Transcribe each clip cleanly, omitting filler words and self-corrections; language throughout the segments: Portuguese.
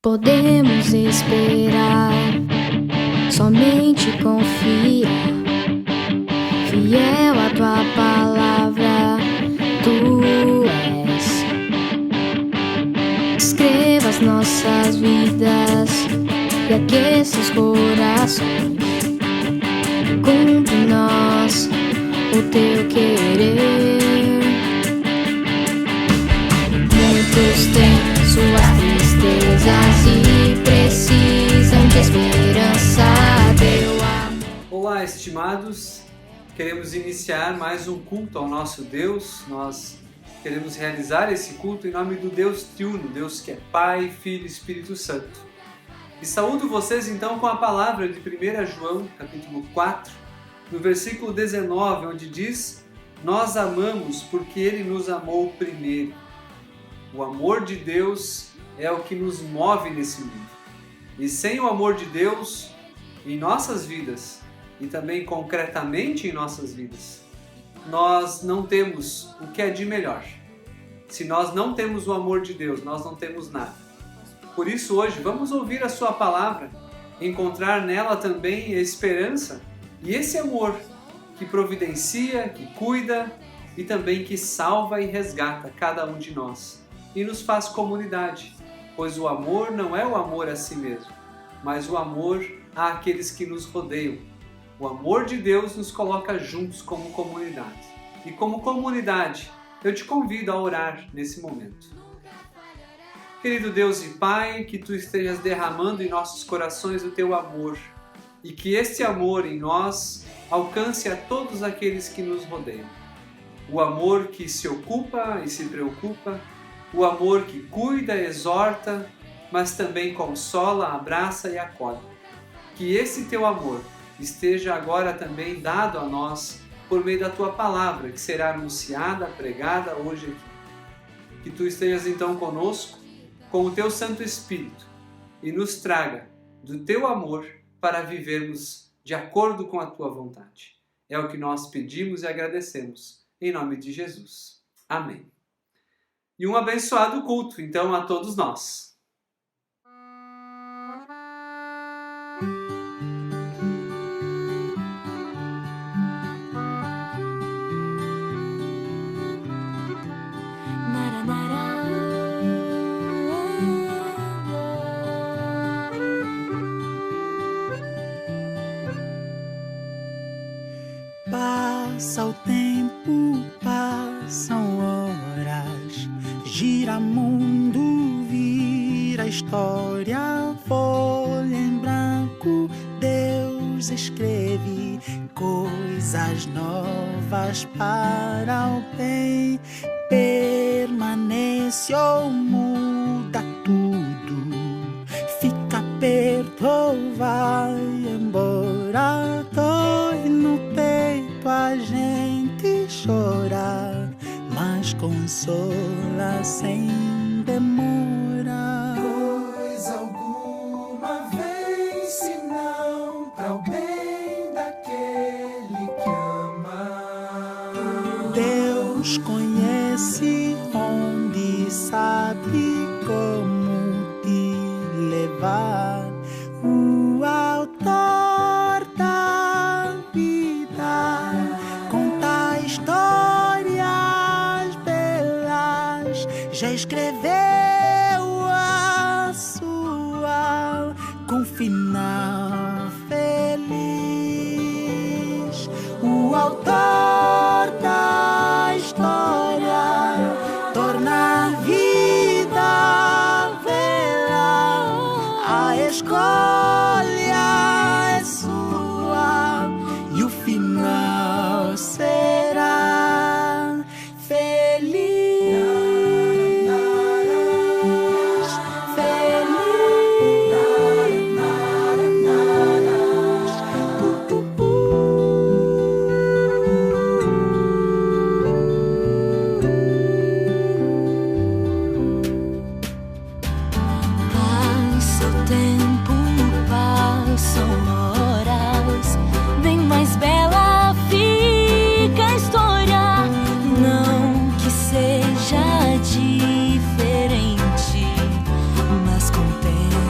Podemos esperar, somente confia. Fiel a tua palavra, tu és. Escreva as nossas vidas e aqueça os corações. Cumpre em nós o teu querer. Muitos têm suas tristezas e precisam de esperança, teu amor. Olá, estimados, queremos iniciar mais um culto ao nosso Deus. Nós queremos realizar esse culto em nome do Deus triuno, Deus que é Pai, Filho e Espírito Santo. E saúdo vocês então com a palavra de 1 João, capítulo 4, no versículo 19, onde diz: nós amamos porque Ele nos amou primeiro. O amor de Deus é o que nos move nesse mundo. E sem o amor de Deus em nossas vidas, e também concretamente em nossas vidas, nós não temos o que é de melhor. Se nós não temos o amor de Deus, nós não temos nada. Por isso hoje vamos ouvir a sua palavra, encontrar nela também a esperança e esse amor que providencia, que cuida e também que salva e resgata cada um de nós e nos faz comunidade, pois o amor não é o amor a si mesmo, mas o amor àqueles que nos rodeiam. O amor de Deus nos coloca juntos como comunidade. E como comunidade, eu te convido a orar nesse momento. Querido Deus e Pai, que Tu estejas derramando em nossos corações o Teu amor e que este amor em nós alcance a todos aqueles que nos rodeiam. O amor que se ocupa e se preocupa, o amor que cuida, exorta, mas também consola, abraça e acolhe. Que esse Teu amor esteja agora também dado a nós por meio da Tua palavra, que será anunciada, pregada hoje aqui. Que Tu estejas então conosco, com o Teu Santo Espírito, e nos traga do Teu amor para vivermos de acordo com a Tua vontade. É o que nós pedimos e agradecemos, em nome de Jesus. Amém. E um abençoado culto, então, a todos nós. Passa o tempo, passam horas, gira mundo, vira história, folha em branco, Deus escreve coisas novas para o bem, permanece ou muda tudo, fica perto ou vai embora, dói no peito a gente chora, mas consola sem demora. Coisa alguma vez, se não para o bem daquele que ama. Deus conhece onde, sabe como te levar. O autor da vida conta histórias belas, já escreveu a sua com final feliz. O autor da história torna a vida bela, a escolha é sua e o final será feliz. Passa o tempo, passam horas, bem mais bela fica a história. Não que seja diferente, mas com o tempo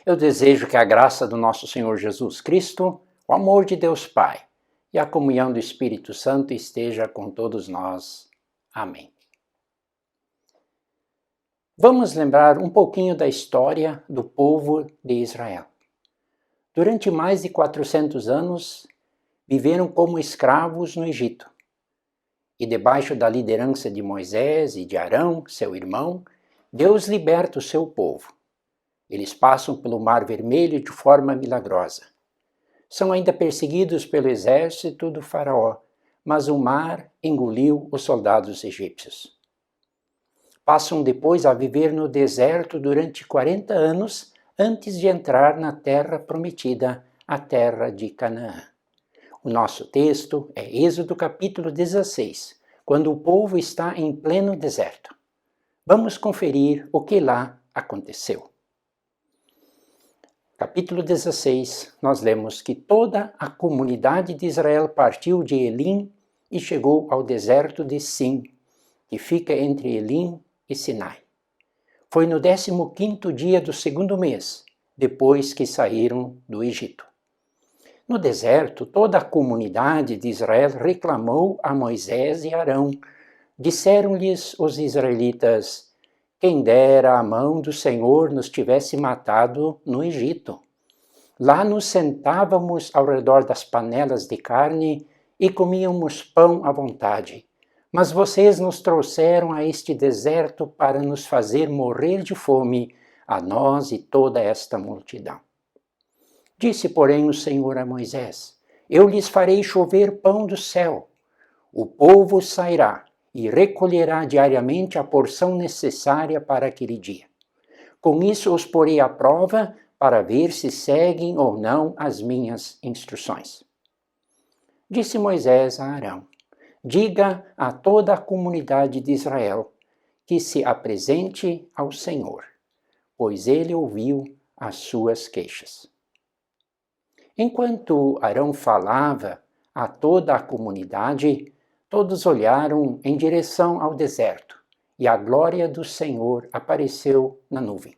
Eu desejo que a graça do nosso Senhor Jesus Cristo, o amor de Deus Pai e a comunhão do Espírito Santo esteja com todos nós. Amém. Vamos lembrar um pouquinho da história do povo de Israel. Durante mais de 400 anos, viveram como escravos no Egito. E debaixo da liderança de Moisés e de Arão, seu irmão, Deus liberta o seu povo. Eles passam pelo Mar Vermelho de forma milagrosa. São ainda perseguidos pelo exército do faraó, mas o mar engoliu os soldados egípcios. Passam depois a viver no deserto durante 40 anos antes de entrar na terra prometida, a terra de Canaã. O nosso texto é Êxodo capítulo 16, quando o povo está em pleno deserto. Vamos conferir o que lá aconteceu. Capítulo 16, nós lemos que toda a comunidade de Israel partiu de Elim e chegou ao deserto de Sim, que fica entre Elim e Sinai. Foi no 15º dia do 2º mês, depois que saíram do Egito. No deserto, toda a comunidade de Israel reclamou a Moisés e Arão. Disseram-lhes os israelitas: quem dera a mão do Senhor nos tivesse matado no Egito. Lá nos sentávamos ao redor das panelas de carne e comíamos pão à vontade. Mas vocês nos trouxeram a este deserto para nos fazer morrer de fome, a nós e toda esta multidão. Disse, porém, o Senhor a Moisés: eu lhes farei chover pão do céu. O povo sairá e recolherá diariamente a porção necessária para aquele dia. Com isso os porei à prova para ver se seguem ou não as minhas instruções. Disse Moisés a Arão: diga a toda a comunidade de Israel que se apresente ao Senhor, pois ele ouviu as suas queixas. Enquanto Arão falava a toda a comunidade, todos olharam em direção ao deserto, e a glória do Senhor apareceu na nuvem.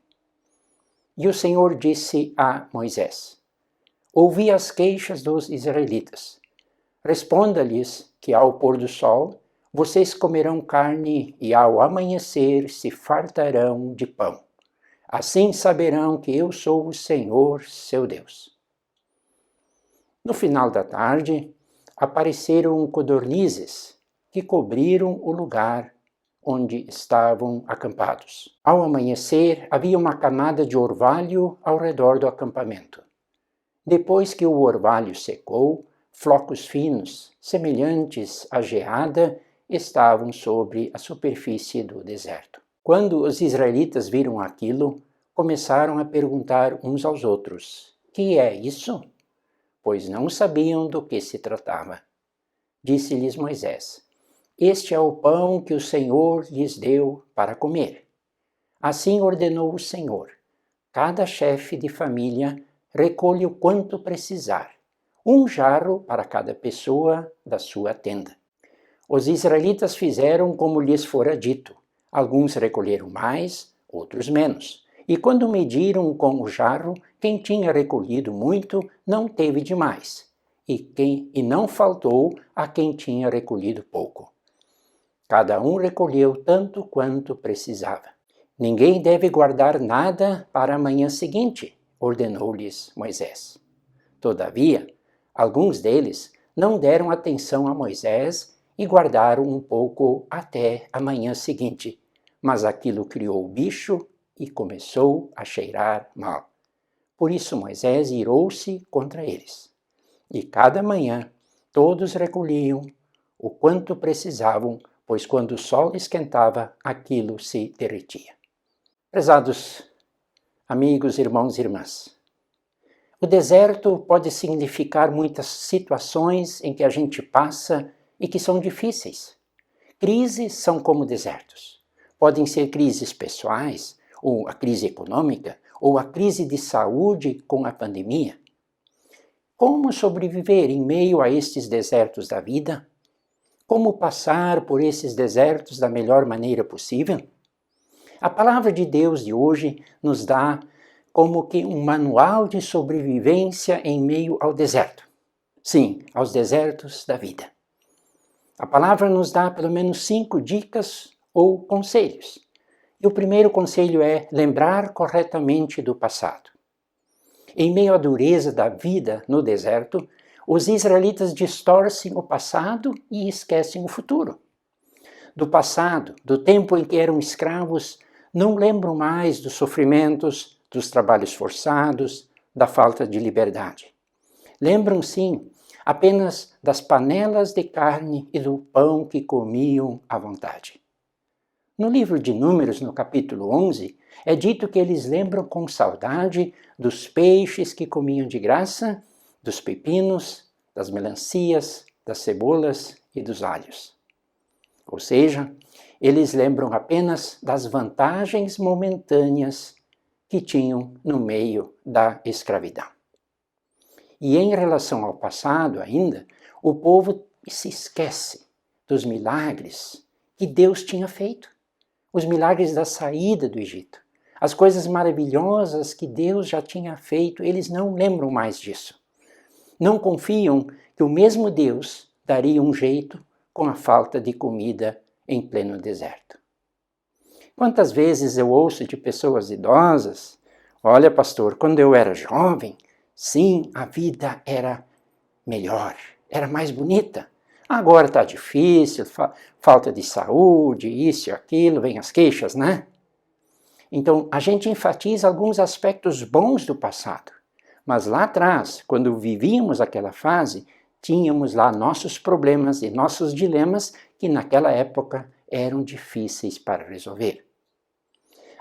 E o Senhor disse a Moisés: ouvi as queixas dos israelitas. Responda-lhes que ao pôr do sol vocês comerão carne e ao amanhecer se fartarão de pão. Assim saberão que eu sou o Senhor, seu Deus. No final da tarde, apareceram codornizes que cobriram o lugar onde estavam acampados. Ao amanhecer, havia uma camada de orvalho ao redor do acampamento. Depois que o orvalho secou, flocos finos, semelhantes à geada, estavam sobre a superfície do deserto. Quando os israelitas viram aquilo, começaram a perguntar uns aos outros: que é isso? Pois não sabiam do que se tratava. Disse-lhes Moisés: este é o pão que o Senhor lhes deu para comer. Assim ordenou o Senhor: cada chefe de família recolhe o quanto precisar, um jarro para cada pessoa da sua tenda. Os israelitas fizeram como lhes fora dito. Alguns recolheram mais, outros menos. E quando mediram com o jarro, quem tinha recolhido muito não teve demais, e não faltou a quem tinha recolhido pouco. Cada um recolheu tanto quanto precisava. Ninguém deve guardar nada para a manhã seguinte, ordenou-lhes Moisés. Todavia, alguns deles não deram atenção a Moisés e guardaram um pouco até a manhã seguinte, mas aquilo criou bicho e começou a cheirar mal. Por isso Moisés irou-se contra eles. E cada manhã todos recolhiam o quanto precisavam, pois quando o sol esquentava, aquilo se derretia. Prezados amigos, irmãos e irmãs, o deserto pode significar muitas situações em que a gente passa e que são difíceis. Crises são como desertos. Podem ser crises pessoais, ou a crise econômica, ou a crise de saúde com a pandemia. Como sobreviver em meio a estes desertos da vida? Como passar por esses desertos da melhor maneira possível? A palavra de Deus de hoje nos dá como que um manual de sobrevivência em meio ao deserto. Sim, aos desertos da vida. A palavra nos dá pelo menos 5 dicas ou conselhos. E o primeiro conselho é lembrar corretamente do passado. Em meio à dureza da vida no deserto, os israelitas distorcem o passado e esquecem o futuro. Do passado, do tempo em que eram escravos, não lembram mais dos sofrimentos, dos trabalhos forçados, da falta de liberdade. Lembram, sim, apenas das panelas de carne e do pão que comiam à vontade. No livro de Números, no capítulo 11, é dito que eles lembram com saudade dos peixes que comiam de graça, dos pepinos, das melancias, das cebolas e dos alhos. Ou seja, eles lembram apenas das vantagens momentâneas que tinham no meio da escravidão. E em relação ao passado ainda, o povo se esquece dos milagres que Deus tinha feito. Os milagres da saída do Egito. As coisas maravilhosas que Deus já tinha feito, eles não lembram mais disso. Não confiam que o mesmo Deus daria um jeito com a falta de comida em pleno deserto. Quantas vezes eu ouço de pessoas idosas: olha, pastor, quando eu era jovem, sim, a vida era melhor, era mais bonita. Agora está difícil, falta de saúde, isso e aquilo, vem as queixas, né? Então, a gente enfatiza alguns aspectos bons do passado. Mas lá atrás, quando vivíamos aquela fase, tínhamos lá nossos problemas e nossos dilemas que naquela época eram difíceis para resolver.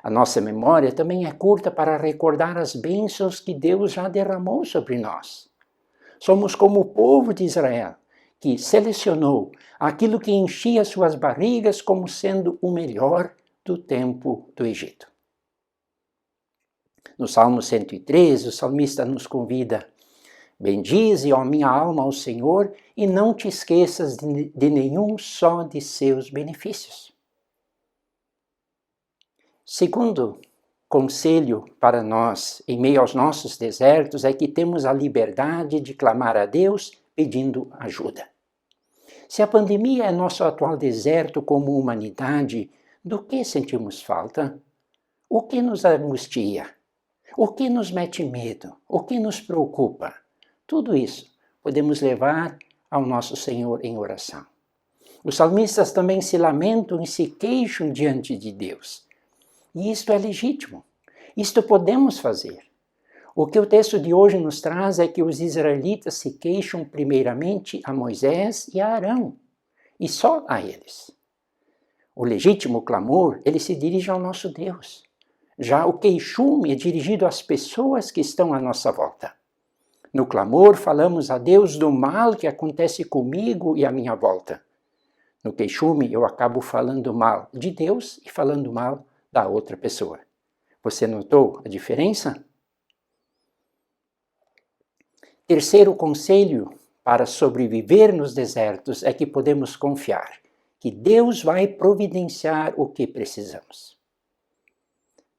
A nossa memória também é curta para recordar as bênçãos que Deus já derramou sobre nós. Somos como o povo de Israel, que selecionou aquilo que enchia suas barrigas como sendo o melhor do tempo do Egito. No Salmo 113, o salmista nos convida: bendize, ó minha alma, ao Senhor, e não te esqueças de nenhum só de seus benefícios. Segundo conselho para nós, em meio aos nossos desertos, é que temos a liberdade de clamar a Deus pedindo ajuda. Se a pandemia é nosso atual deserto como humanidade, do que sentimos falta? O que nos angustia? O que nos mete medo? O que nos preocupa? Tudo isso podemos levar ao nosso Senhor em oração. Os salmistas também se lamentam e se queixam diante de Deus. E isto é legítimo. Isto podemos fazer. O que o texto de hoje nos traz é que os israelitas se queixam primeiramente a Moisés e a Arão, e só a eles. O legítimo clamor, ele se dirige ao nosso Deus. Já o queixume é dirigido às pessoas que estão à nossa volta. No clamor, falamos a Deus do mal que acontece comigo e à minha volta. No queixume, eu acabo falando mal de Deus e falando mal da outra pessoa. Você notou a diferença? Terceiro conselho para sobreviver nos desertos é que podemos confiar que Deus vai providenciar o que precisamos.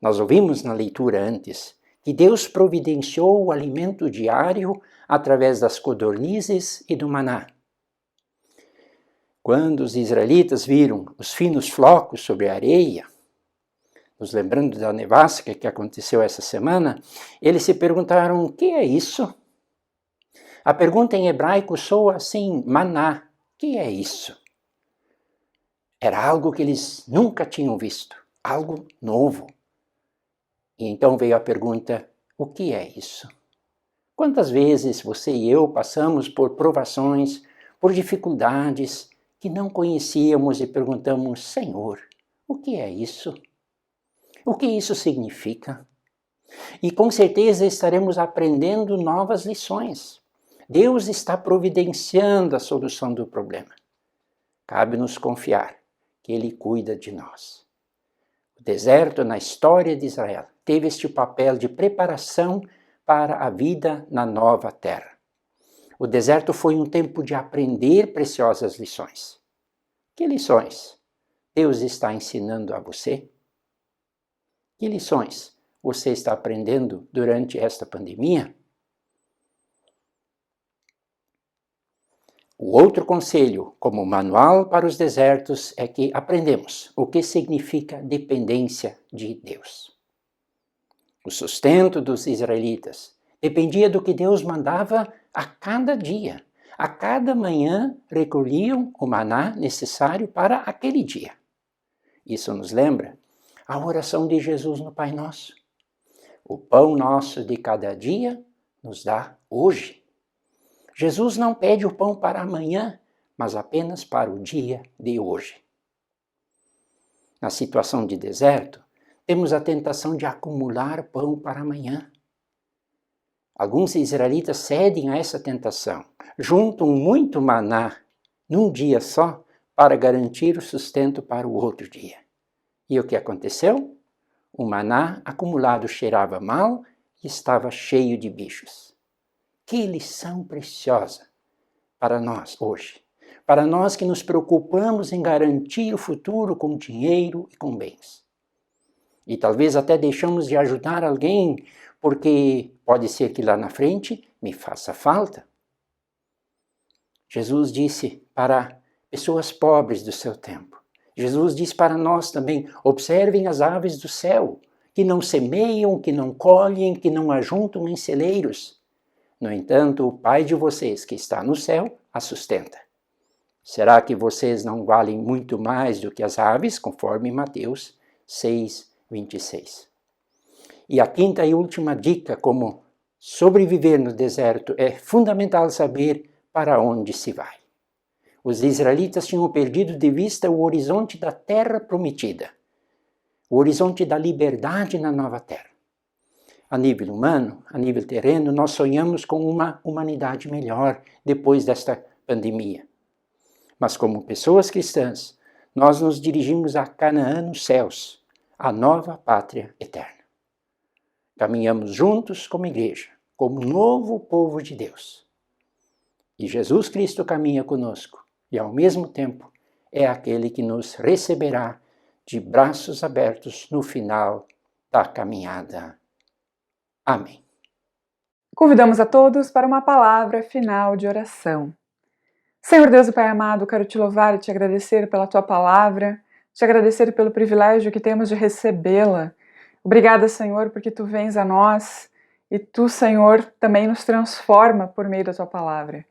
Nós ouvimos na leitura antes que Deus providenciou o alimento diário através das codornizes e do maná. Quando os israelitas viram os finos flocos sobre a areia, nos lembrando da nevasca que aconteceu essa semana, eles se perguntaram: o que é isso? A pergunta em hebraico soa assim: maná. O que é isso? Era algo que eles nunca tinham visto, algo novo. E então veio a pergunta: o que é isso? Quantas vezes você e eu passamos por provações, por dificuldades que não conhecíamos e perguntamos: Senhor, o que é isso? O que isso significa? E com certeza estaremos aprendendo novas lições. Deus está providenciando a solução do problema. Cabe-nos confiar que Ele cuida de nós. O deserto, na história de Israel, teve este papel de preparação para a vida na nova terra. O deserto foi um tempo de aprender preciosas lições. Que lições Deus está ensinando a você? Que lições você está aprendendo durante esta pandemia? O outro conselho, como manual para os desertos, é que aprendemos o que significa dependência de Deus. O sustento dos israelitas dependia do que Deus mandava a cada dia. A cada manhã recolhiam o maná necessário para aquele dia. Isso nos lembra a oração de Jesus no Pai Nosso. O pão nosso de cada dia nos dá hoje. Jesus não pede o pão para amanhã, mas apenas para o dia de hoje. Na situação de deserto, temos a tentação de acumular pão para amanhã. Alguns israelitas cedem a essa tentação, juntam muito maná num dia só para garantir o sustento para o outro dia. E o que aconteceu? O maná acumulado cheirava mal e estava cheio de bichos. Que lição preciosa para nós hoje, para nós que nos preocupamos em garantir o futuro com dinheiro e com bens. E talvez até deixamos de ajudar alguém porque pode ser que lá na frente me faça falta. Jesus disse para pessoas pobres do seu tempo, Jesus diz para nós também, observem as aves do céu, que não semeiam, que não colhem, que não ajuntam em celeiros. No entanto, o Pai de vocês que está no céu a sustenta. Será que vocês não valem muito mais do que as aves, conforme Mateus 6:26? E a quinta e última dica, como sobreviver no deserto, é fundamental saber para onde se vai. Os israelitas tinham perdido de vista o horizonte da terra prometida, o horizonte da liberdade na nova terra. A nível humano, a nível terreno, nós sonhamos com uma humanidade melhor depois desta pandemia. Mas como pessoas cristãs, nós nos dirigimos a Canaã nos céus, a nova pátria eterna. Caminhamos juntos como igreja, como novo povo de Deus. E Jesus Cristo caminha conosco e, ao mesmo tempo, é aquele que nos receberá de braços abertos no final da caminhada. Amém. Convidamos a todos para uma palavra final de oração. Senhor Deus e Pai amado, quero te louvar e te agradecer pela tua palavra, te agradecer pelo privilégio que temos de recebê-la. Obrigada, Senhor, porque tu vens a nós e tu, Senhor, também nos transforma por meio da tua palavra.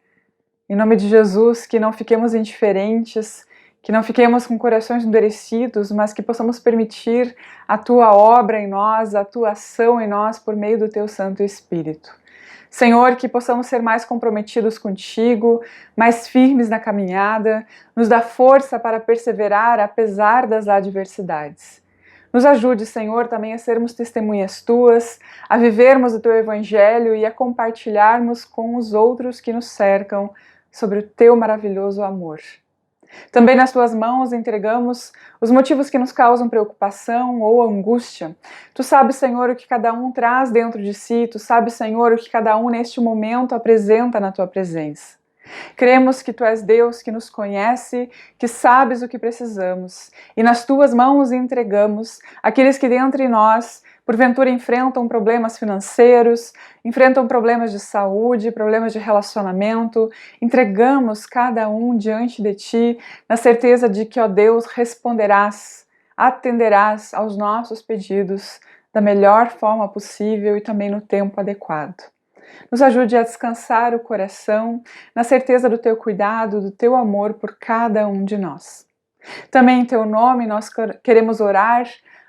Em nome de Jesus, que não fiquemos indiferentes, que não fiquemos com corações endurecidos, mas que possamos permitir a tua obra em nós, a tua ação em nós por meio do teu Santo Espírito. Senhor, que possamos ser mais comprometidos contigo, mais firmes na caminhada, nos dá força para perseverar apesar das adversidades. Nos ajude, Senhor, também a sermos testemunhas tuas, a vivermos o teu evangelho e a compartilharmos com os outros que nos cercam sobre o teu maravilhoso amor. Também nas tuas mãos entregamos os motivos que nos causam preocupação ou angústia. Tu sabes, Senhor, o que cada um traz dentro de si, tu sabes, Senhor, o que cada um neste momento apresenta na tua presença. Cremos que tu és Deus que nos conhece, que sabes o que precisamos, e nas tuas mãos entregamos aqueles que dentre nós porventura enfrentam problemas financeiros, enfrentam problemas de saúde, problemas de relacionamento. Entregamos cada um diante de ti, na certeza de que, ó Deus, responderás, atenderás aos nossos pedidos da melhor forma possível e também no tempo adequado. Nos ajude a descansar o coração na certeza do teu cuidado, do teu amor por cada um de nós. Também em teu nome nós queremos orar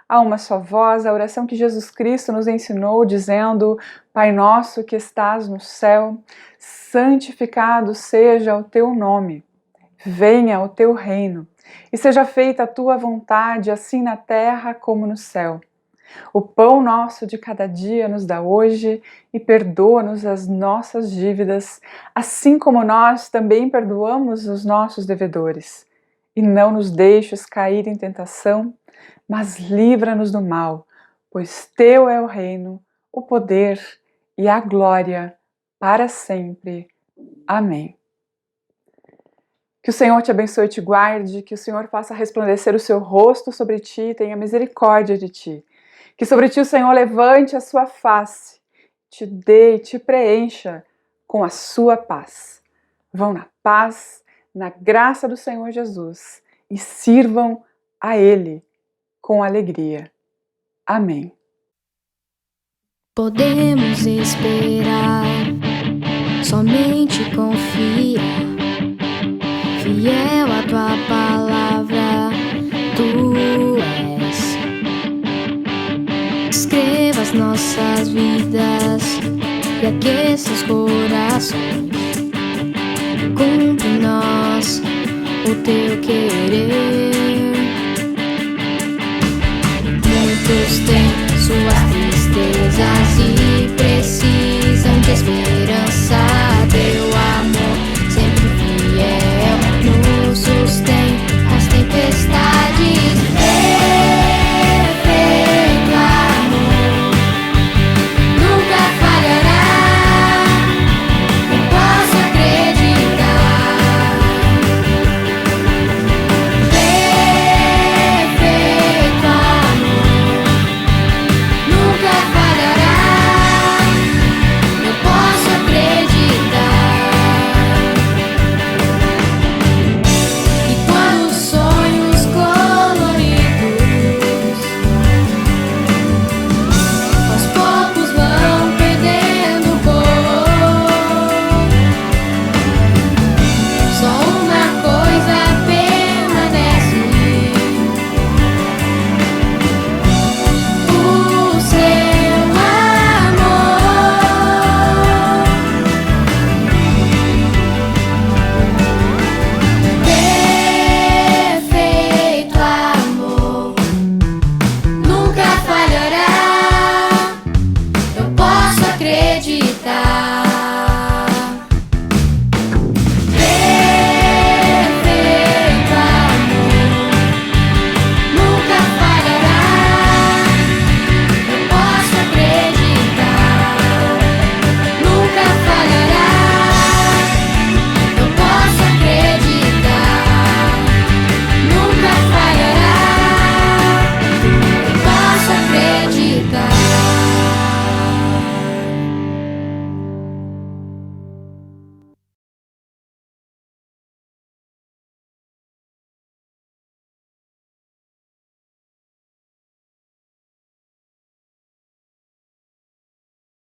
a uma só voz, a oração que Jesus Cristo nos ensinou, dizendo: Pai nosso que estás no céu, santificado seja o teu nome, venha o teu reino, e seja feita a tua vontade, assim na terra como no céu. O pão nosso de cada dia nos dá hoje e perdoa-nos as nossas dívidas, assim como nós também perdoamos os nossos devedores. E não nos deixes cair em tentação, mas livra-nos do mal, pois teu é o reino, o poder e a glória para sempre. Amém. Que o Senhor te abençoe e te guarde, que o Senhor faça resplandecer o seu rosto sobre ti e tenha misericórdia de ti. Que sobre ti o Senhor levante a sua face, te dê e te preencha com a sua paz. Vão na paz, na graça do Senhor Jesus e sirvam a Ele com alegria. Amém. Podemos esperar, somente confia. Fiel a tua palavra, tu és. Escreva as nossas vidas e aqueça os corações. Cumpre em nós o teu querer. Muitos têm